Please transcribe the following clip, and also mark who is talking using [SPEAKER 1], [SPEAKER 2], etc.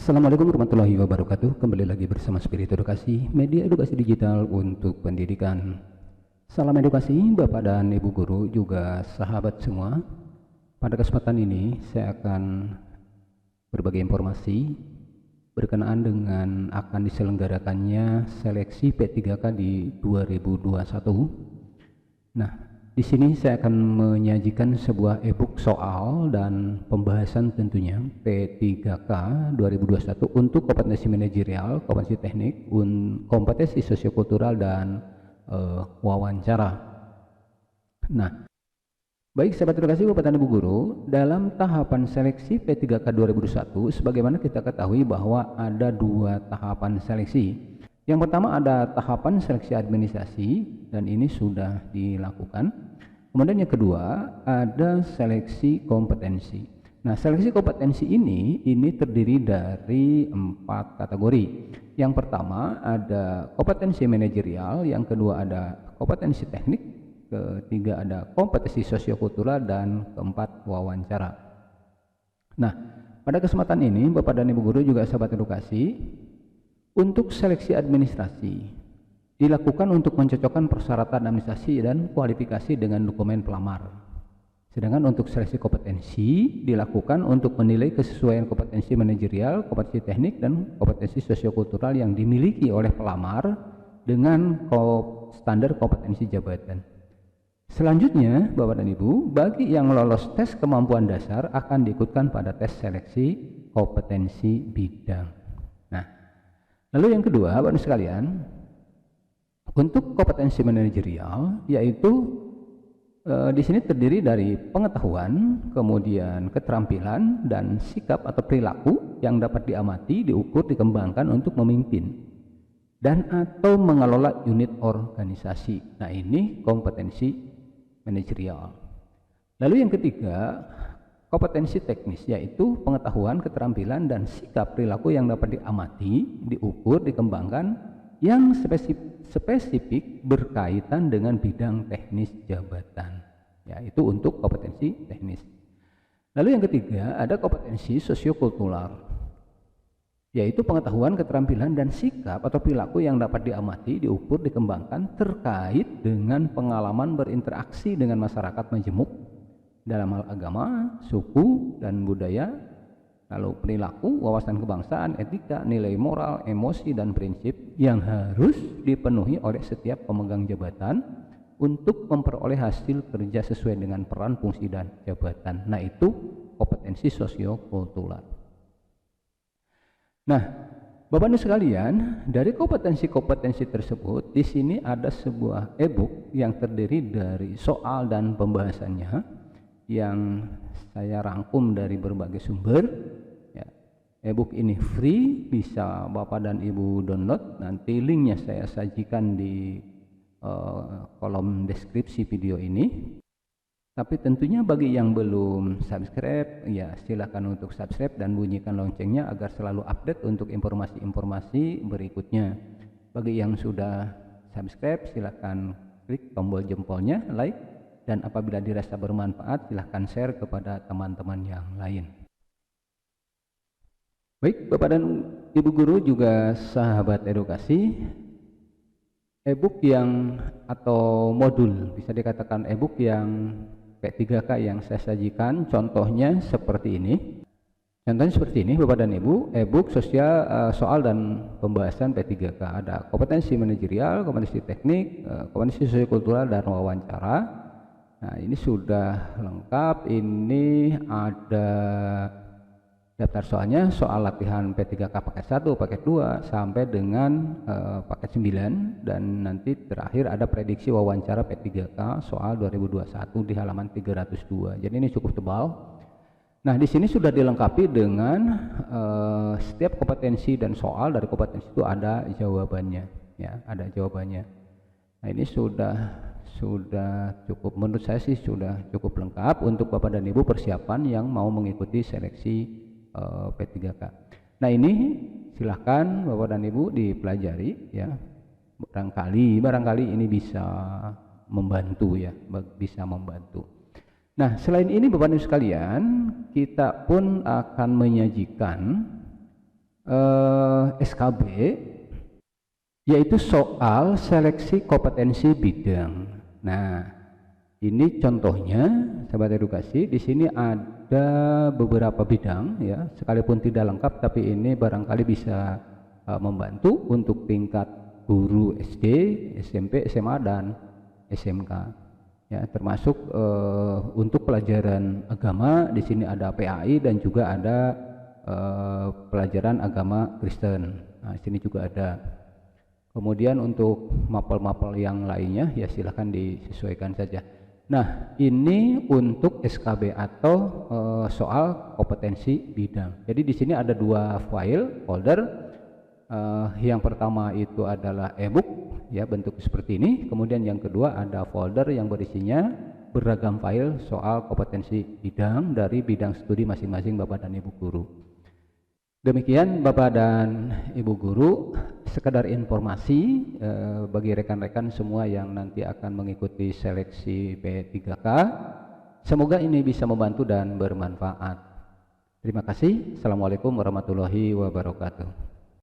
[SPEAKER 1] Assalamualaikum warahmatullahi wabarakatuh. Kembali lagi bersama Spirit Edukasi, media edukasi digital untuk pendidikan. Salam edukasi Bapak dan Ibu guru, juga sahabat semua. Pada kesempatan ini saya akan berbagi informasi berkenaan dengan akan diselenggarakannya seleksi P3K di 2021. Nah, di sini saya akan menyajikan sebuah e-book soal dan pembahasan tentunya P3K 2021 untuk kompetensi manajerial, kompetensi teknik, kompetensi sosiokultural, dan wawancara. Nah, baik sahabat edukasi Bapak dan Ibu guru, dalam tahapan seleksi P3K 2021 sebagaimana kita ketahui bahwa ada dua tahapan seleksi. Yang pertama ada tahapan seleksi administrasi dan ini sudah dilakukan. Kemudian yang kedua ada seleksi kompetensi. Nah, seleksi kompetensi ini terdiri dari 4 kategori. Yang pertama ada kompetensi manajerial, yang kedua ada kompetensi teknik, ketiga ada kompetensi sosiokultural, dan keempat wawancara. Nah, pada kesempatan ini Bapak dan Ibu guru juga sahabat edukasi, untuk seleksi administrasi dilakukan untuk mencocokkan persyaratan administrasi dan kualifikasi dengan dokumen pelamar. Sedangkan untuk seleksi kompetensi dilakukan untuk menilai kesesuaian kompetensi manajerial, kompetensi teknik, dan kompetensi sosiokultural yang dimiliki oleh pelamar dengan standar kompetensi jabatan. Selanjutnya, Bapak dan Ibu, bagi yang lolos tes kemampuan dasar akan diikutkan pada tes seleksi kompetensi bidang. Nah, lalu yang kedua, Bapak sekalian, untuk kompetensi manajerial yaitu di sini terdiri dari pengetahuan, kemudian keterampilan dan sikap atau perilaku yang dapat diamati, diukur, dikembangkan untuk memimpin dan atau mengelola unit organisasi. Nah, ini kompetensi manajerial. Lalu yang ketiga, kompetensi teknis yaitu pengetahuan, keterampilan dan sikap perilaku yang dapat diamati, diukur, dikembangkan yang spesifik berkaitan dengan bidang teknis jabatan, yaitu untuk kompetensi teknis. Lalu yang ketiga ada kompetensi sosiokultural, yaitu pengetahuan, keterampilan dan sikap atau perilaku yang dapat diamati, diukur, dikembangkan terkait dengan pengalaman berinteraksi dengan masyarakat majemuk dalam hal agama, suku, dan budaya. Lalu perilaku, wawasan kebangsaan, etika, nilai moral, emosi, dan prinsip yang harus dipenuhi oleh setiap pemegang jabatan untuk memperoleh hasil kerja sesuai dengan peran, fungsi, dan jabatan. Nah, itu kompetensi sosiokultural. Nah, Bapak Ibu sekalian, dari kompetensi-kompetensi tersebut, di sini ada sebuah e-book yang terdiri dari soal dan pembahasannya yang saya rangkum dari berbagai sumber. E-book ini free, bisa Bapak dan Ibu download. Nanti linknya saya sajikan di kolom deskripsi video ini. Tapi tentunya bagi yang belum subscribe, ya silakan untuk subscribe dan bunyikan loncengnya agar selalu update untuk informasi-informasi berikutnya. Bagi yang sudah subscribe, silakan klik tombol jempolnya, like, dan apabila dirasa bermanfaat silahkan share kepada teman-teman yang lain. Baik Bapak dan Ibu guru juga sahabat edukasi, e-book yang atau modul, bisa dikatakan e-book yang P3K yang saya sajikan contohnya seperti ini. Contohnya seperti ini Bapak dan Ibu, e-book soal dan pembahasan P3K. Ada kompetensi manajerial, kompetensi teknik, kompetensi sosiokultural, dan wawancara. Nah, ini sudah lengkap. Ini ada daftar soalnya, soal latihan P3K paket 1, paket 2 sampai dengan paket 9, dan nanti terakhir ada prediksi wawancara P3K soal 2021 di halaman 302. Jadi ini cukup tebal. Nah, di sini sudah dilengkapi dengan setiap kompetensi dan soal dari kompetensi itu ada jawabannya, ya, ada jawabannya. Nah, ini sudah cukup, menurut saya sih sudah cukup lengkap untuk Bapak dan Ibu persiapan yang mau mengikuti seleksi P3K. Nah, ini silahkan Bapak dan Ibu dipelajari, ya. Barangkali ini bisa membantu, ya, bisa membantu. Nah, selain ini Bapak Ibu sekalian, kita pun akan menyajikan SKB, yaitu soal seleksi kompetensi bidang. Nah, ini contohnya, sahabat edukasi, di sini ada beberapa bidang ya, sekalipun tidak lengkap, tapi ini barangkali bisa membantu untuk tingkat guru SD, SMP, SMA dan SMK. Ya, termasuk untuk pelajaran agama, di sini ada PAI dan juga ada pelajaran agama Kristen. Nah, di sini juga ada. Kemudian untuk mapel-mapel yang lainnya ya silahkan disesuaikan saja. Nah, ini untuk SKB atau soal kompetensi bidang. Jadi di sini ada dua folder. Yang pertama itu adalah e-book ya, bentuk seperti ini. Kemudian yang kedua ada folder yang berisinya beragam file soal kompetensi bidang dari bidang studi masing-masing Bapak dan Ibu guru. Demikian Bapak dan Ibu guru, sekedar informasi bagi rekan-rekan semua yang nanti akan mengikuti seleksi P3K. Semoga ini bisa membantu dan bermanfaat. Terima kasih. Assalamualaikum warahmatullahi wabarakatuh.